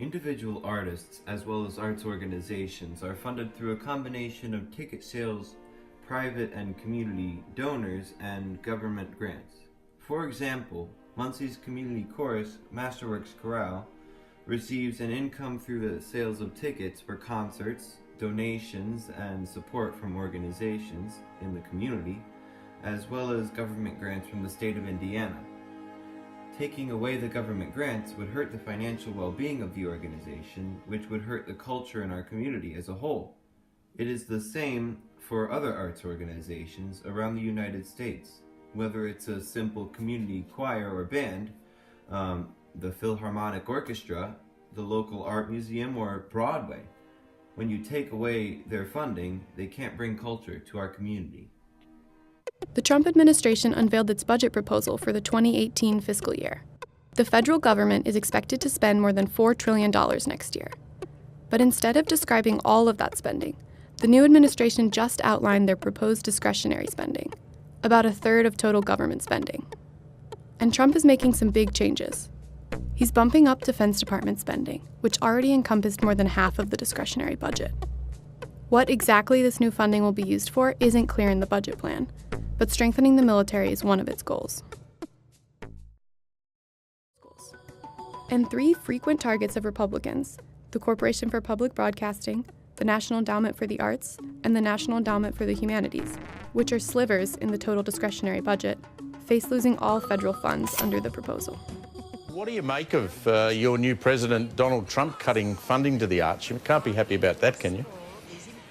Individual artists, as well as arts organizations, are funded through a combination of ticket sales, private and community donors, and government grants. For example, Muncie's Community Chorus, Masterworks Chorale, receives an income through the sales of tickets for concerts, donations, and support from organizations in the community, as well as government grants from the state of Indiana. Taking away the government grants would hurt the financial well-being of the organization, which would hurt the culture in our community as a whole. It is the same for other arts organizations around the United States, whether it's a simple community choir or band, the Philharmonic Orchestra, the local art museum, or Broadway. When you take away their funding, they can't bring culture to our community. The Trump administration unveiled its budget proposal for the 2018 fiscal year. The federal government is expected to spend more than $4 trillion next year. But instead of describing all of that spending, the new administration just outlined their proposed discretionary spending, about a third of total government spending. And Trump is making some big changes. He's bumping up Defense Department spending, which already encompassed more than half of the discretionary budget. What exactly this new funding will be used for isn't clear in the budget plan, but strengthening the military is one of its goals. And three frequent targets of Republicans, the Corporation for Public Broadcasting, the National Endowment for the Arts, and the National Endowment for the Humanities, which are slivers in the total discretionary budget, face losing all federal funds under the proposal. What do you make of your new president, Donald Trump, cutting funding to the arts? You can't be happy about that, can you?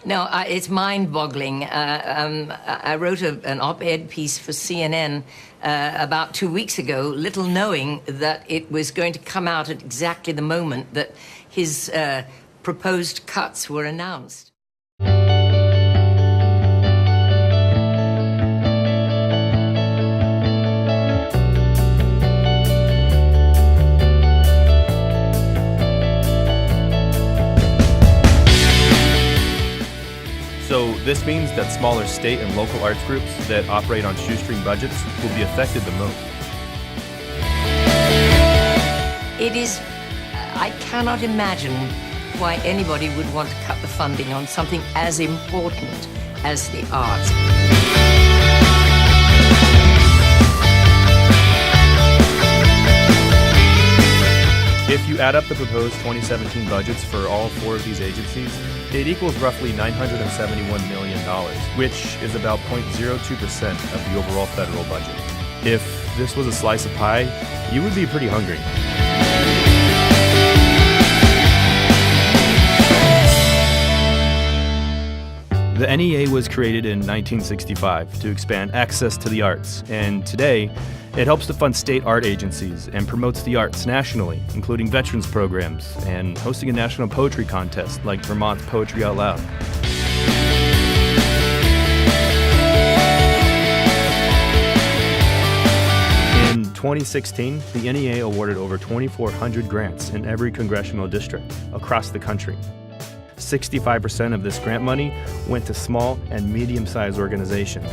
No, it's mind-boggling. I wrote an op-ed piece for CNN about 2 weeks ago, little knowing that it was going to come out at exactly the moment that his proposed cuts were announced. So this means that smaller state and local arts groups that operate on shoestring budgets will be affected the most. I cannot imagine why anybody would want to cut the funding on something as important as the arts. If you add up the proposed 2017 budgets for all four of these agencies, it equals roughly $971 million, which is about 0.02% of the overall federal budget. If this was a slice of pie, you would be pretty hungry. The NEA was created in 1965 to expand access to the arts, and today it helps to fund state art agencies and promotes the arts nationally, including veterans programs and hosting a national poetry contest like Vermont's Poetry Out Loud. In 2016, the NEA awarded over 2,400 grants in every congressional district across the country. 65% of this grant money went to small and medium-sized organizations.